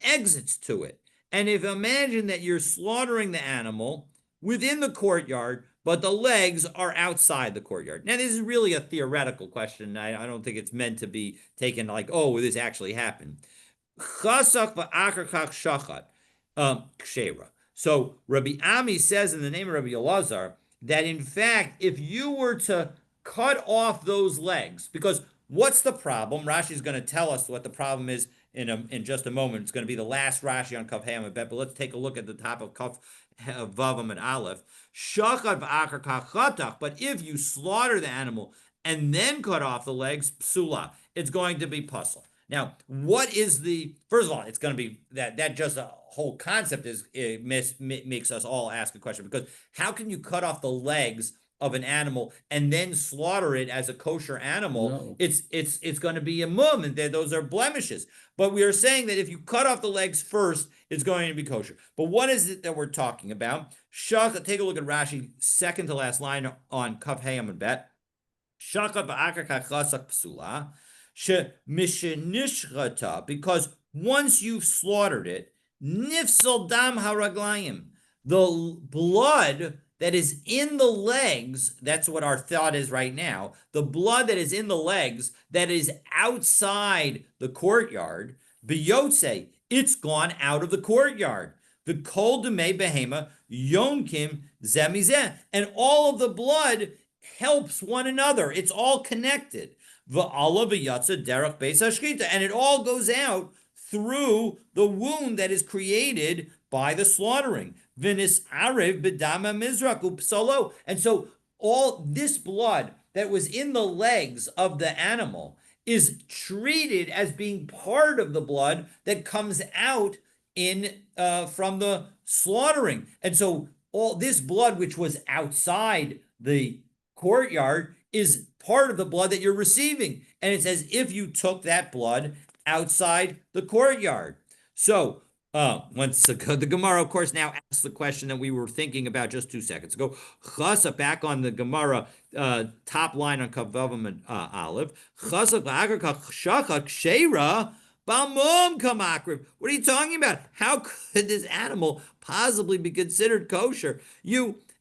[SPEAKER 1] exits to it. And if imagine that you're slaughtering the animal within the courtyard, but the legs are outside the courtyard. Now, this is really a theoretical question. I don't think it's meant to be taken like, oh, this actually happened. Chasak v'akarkach shachat kshera. So Rabbi Ami says in the name of Rabbi Elazar that in fact, if you were to cut off those legs, because what's the problem? Rashi is going to tell us what the problem is in just a moment. It's going to be the last Rashi on Kaf Ham and Bet, but let's take a look at the top of Kaf Vavam and Aleph. Shachat v'akarkach chatach. But if you slaughter the animal and then cut off the legs, psula, it's going to be puzzle. Now, what is the, first of all, it's going to be that just a whole concept is, it makes us all ask a question, because how can you cut off the legs of an animal and then slaughter it as a kosher animal?
[SPEAKER 2] No.
[SPEAKER 1] It's going to be a mum, and those are blemishes. But we are saying that if you cut off the legs first, it's going to be kosher. But what is it that we're talking about? Shaka, take a look at Rashi, second to last line on Kaf Hayam and Bet. Shaka v'akarkach chasak psula. Because once you've slaughtered it, nifsal dam haraglayim, the blood that is in the legs, that's what our thought is right now, the blood that is in the legs that is outside the courtyard, biyotze, it's gone out of the courtyard. The kol demei behema yonkim zemizeh, and all of the blood helps one another. It's all connected. And it all goes out through the wound that is created by the slaughtering. And so all this blood that was in the legs of the animal is treated as being part of the blood that comes out from the slaughtering. And so all this blood, which was outside the courtyard, is part of the blood that you're receiving. And it's as if you took that blood outside the courtyard. So once the Gemara, of course, now asks the question that we were thinking about just 2 seconds ago. Chasa, back on the Gemara, top line on Kavavam and Aleph. Chasa v'akarkach shachat kshera b'mum kamakriv. What are you talking about? How could this animal possibly be considered kosher?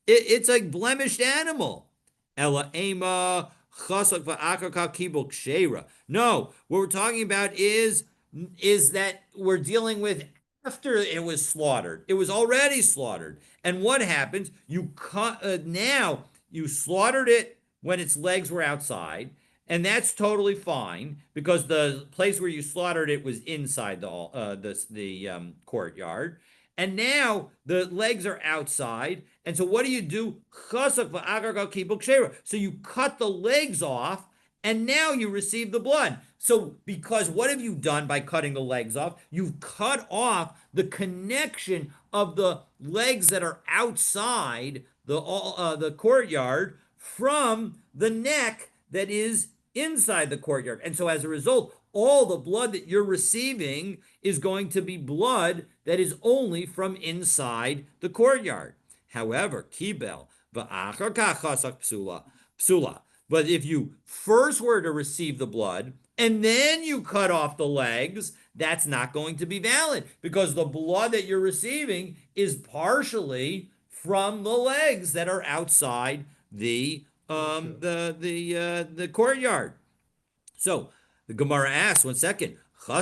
[SPEAKER 1] It's a blemished animal. Ela ema chasak v'akarkach kibul kshera. No, what we're talking about is that we're dealing with after it was slaughtered. It was already slaughtered. And what happens? You cut now you slaughtered it when its legs were outside, and that's totally fine because the place where you slaughtered it was inside the courtyard. And now the legs are outside. And so what do? So you cut the legs off, and now you receive the blood. So, because what have you done by cutting the legs off? You've cut off the connection of the legs that are outside the courtyard from the neck that is inside the courtyard. And so, as a result, all the blood that you're receiving is going to be blood that is only from inside the courtyard. However, kibel va'achar kach psula. But if you first were to receive the blood and then you cut off the legs, that's not going to be valid, because the blood that you're receiving is partially from the legs that are outside the courtyard. So the Gemara asks, 1 second, how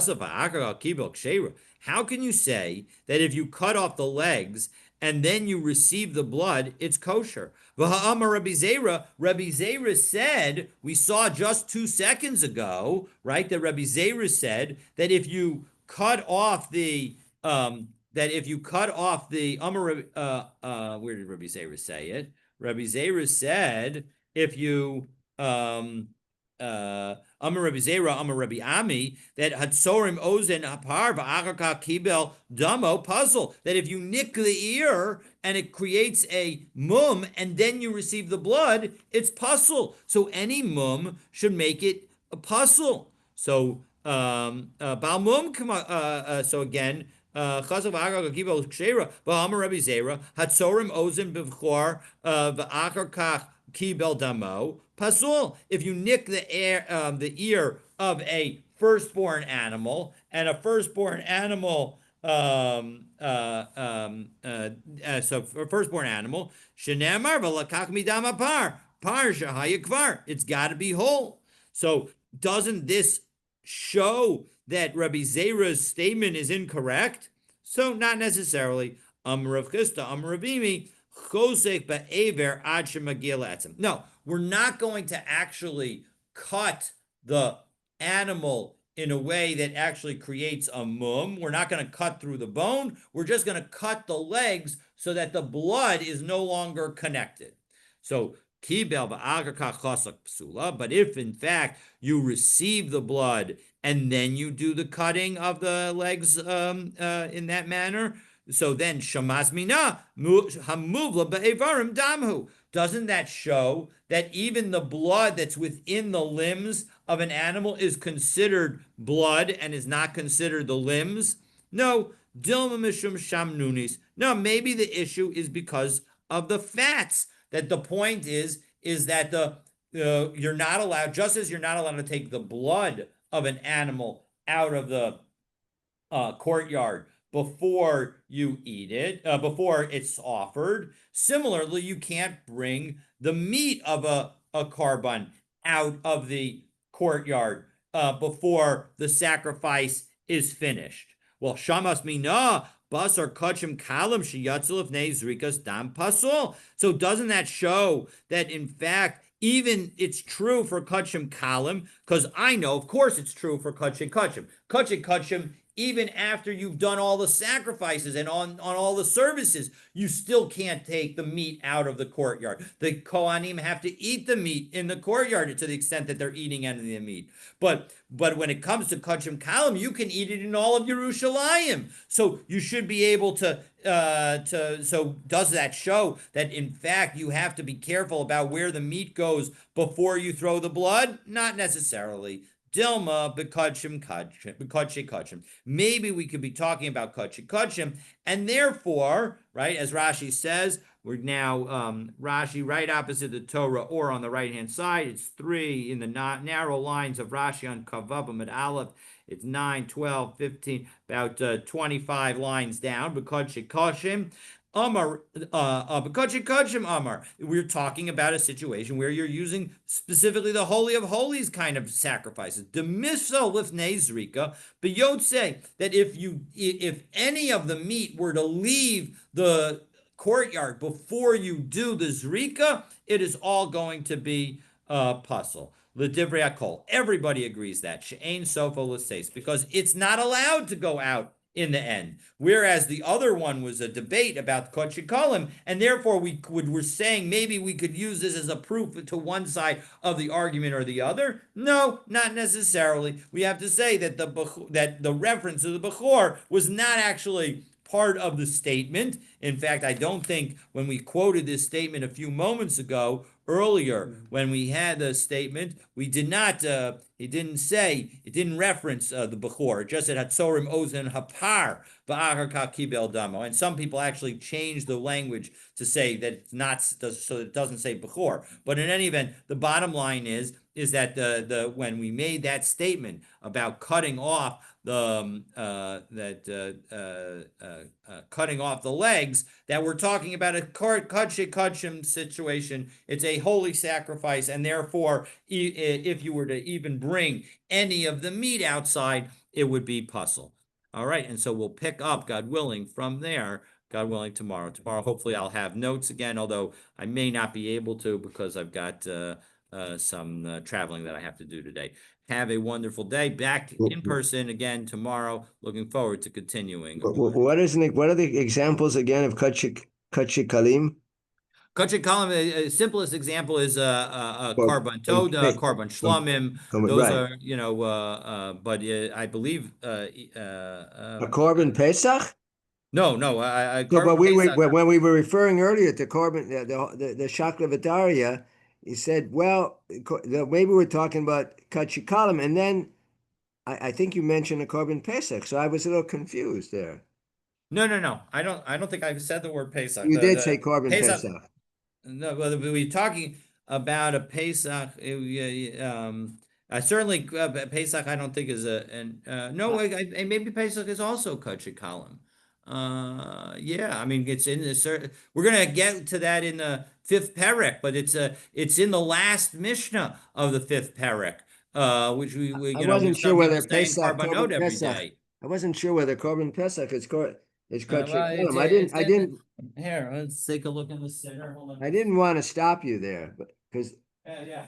[SPEAKER 1] can you say that if you cut off the legs and then you receive the blood, it's kosher? Rabbi Zera said, we saw just 2 seconds ago, right, that Rabbi Zera said that if you cut off the where did Rabbi Zera say it? Rabbi Zera said, if you Amar Rabbi Zera, Amar Rabbi Ami, that Hatsorim Ozen Apar Va'achaka Kibel Damo puzzle, that if you nick the ear and it creates a mum and then you receive the blood, it's puzzle. So any mum should make it a puzzle. So Balmum, so again, Chazav Agag Kibel Kshera, Ba'amar Rabbi Zera, Hatsorim Ozen Bivchor Va'achaka Kibel Damo. Pasul, if you nick the ear of a firstborn animal, and a firstborn animal, for firstborn animal, shenemar v'lakach midam par shahayakvar, it's got to be whole. So doesn't this show that Rabbi Zera's statement is incorrect? So not necessarily. Rav Chisda, Rav Imi, chosek ba'aver ad shemagil etzem. No. We're not going to actually cut the animal in a way that actually creates a mum. We're not going to cut through the bone. We're just going to cut the legs so that the blood is no longer connected. So, kibel va'agakach chasak psula. But if in fact you receive the blood and then you do the cutting of the legs in that manner, so then shamas mina hamuvla be'evarim damhu. Doesn't that show that even the blood that's within the limbs of an animal is considered blood and is not considered the limbs? No, dilma mishum shamnunis. No, maybe the issue is because of the fats. That the point is that you're not allowed, just as you're not allowed to take the blood of an animal out of the courtyard before you eat it, before it's offered. Similarly, you can't bring the meat of a korban out of the courtyard before the sacrifice is finished. Well, shamas mina basar kachim kalam sheyatzil ifnei zrikas dam pasul. So doesn't that show that in fact even it's true for kachim kalam? Because I know, of course, it's true for kachim kachim. Kachim kachim, even after you've done all the sacrifices and on all the services, you still can't take the meat out of the courtyard. The Kohanim have to eat the meat in the courtyard to the extent that they're eating any of the meat. But when it comes to Kachim Kalam, you can eat it in all of Yerushalayim. So you should be able to, so does that show that in fact you have to be careful about where the meat goes before you throw the blood? Not necessarily. Dilma bekachim kachim. Maybe we could be talking about kachim, and therefore, right, as Rashi says, we're now Rashi right opposite the Torah, or on the right hand side. It's 3 in the narrow lines of Rashi on Kavav Amud Aleph. It's 9, 12, 15, about 25 lines down. Bekachim. Amar, Amar. We're talking about a situation where you're using specifically the Holy of Holies kind of sacrifices. Demiso lifnei zrika, but Yod say that if any of the meat were to leave the courtyard before you do the zrika, it is all going to be puzzle. L'divrei hakol. Everybody agrees that she'ein sofo l'seis, because it's not allowed to go out in the end. Whereas the other one was a debate about Kochikolim, and therefore we're saying maybe we could use this as a proof to one side of the argument or the other. No, not necessarily. We have to say that the reference to the Bechor was not actually part of the statement. In fact, I don't think when we quoted this statement a few moments ago, earlier, when we had the statement, we did not, it didn't reference the Bechor. It just said Hatzorim Ozen Hapar Ba'achar Kibel Damo. And some people actually changed the language to say that it's not, so it doesn't say Bechor. But in any event, the bottom line is that when we made that statement about cutting off cutting off the legs, that we're talking about a kudshik kudshim situation. It's a holy sacrifice, and therefore, if you were to even bring any of the meat outside, it would be puzzle. All right, and so we'll pick up, God willing, from there. God willing, tomorrow. Tomorrow, hopefully, I'll have notes again, although I may not be able to because I've got some traveling that I have to do today. Have a wonderful day. Back in person again tomorrow. Looking forward to continuing.
[SPEAKER 3] What are the examples again of kachik kalim?
[SPEAKER 1] Kachik kalim, the simplest example is korban toda, korban shlamim. Those
[SPEAKER 3] right.
[SPEAKER 1] are, but I believe
[SPEAKER 3] a korban pesach.
[SPEAKER 1] No,
[SPEAKER 3] So, but when we were referring earlier to korban, the shaklavataria, he said, well, maybe we're talking about kachikalim, and then I think you mentioned a korban pesach, so I was a little confused there.
[SPEAKER 1] No. I don't think I said the word pesach.
[SPEAKER 3] You did say korban pesach.
[SPEAKER 1] No, well, we're talking about a pesach. I certainly pesach. I don't think is no. Maybe pesach is also kachikalim. Yeah, I mean, it's in the we're gonna get to that in the fifth perek, but it's in the last mishnah of the fifth perek, which we
[SPEAKER 3] I wasn't sure whether pesach,
[SPEAKER 1] korban every day.
[SPEAKER 3] I wasn't sure whether korban pesach is kachikalim.
[SPEAKER 1] I didn't. Here, let's take a look in the center. Hold on.
[SPEAKER 3] I didn't want to stop you there, but because
[SPEAKER 1] yeah.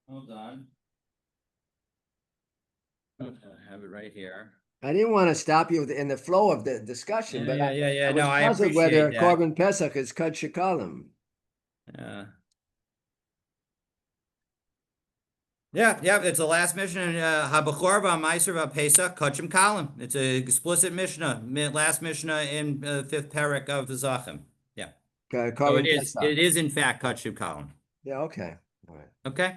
[SPEAKER 1] Hold on. Okay, I have it right here.
[SPEAKER 3] I didn't want to stop you in the flow of the discussion, but
[SPEAKER 1] I
[SPEAKER 3] was puzzled whether korban pesach is kachikalim.
[SPEAKER 1] Yeah, it's the last mishnah. Habachor v'Maiser v'Pesach kachim kalim. It's an explicit mishnah, last mishnah in fifth perek of the Zevachim. Yeah, so it is in fact kachim kalim.
[SPEAKER 3] Yeah, okay, all right,
[SPEAKER 1] okay.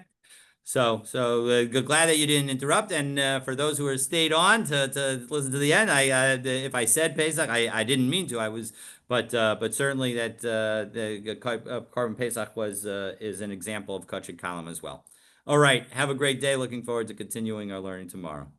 [SPEAKER 1] So glad that you didn't interrupt, and for those who are stayed on to listen to the end, if I said Pesach, I didn't mean to. I was, but certainly that the korban Pesach is an example of kachik kalim as well. All right, have a great day. Looking forward to continuing our learning tomorrow.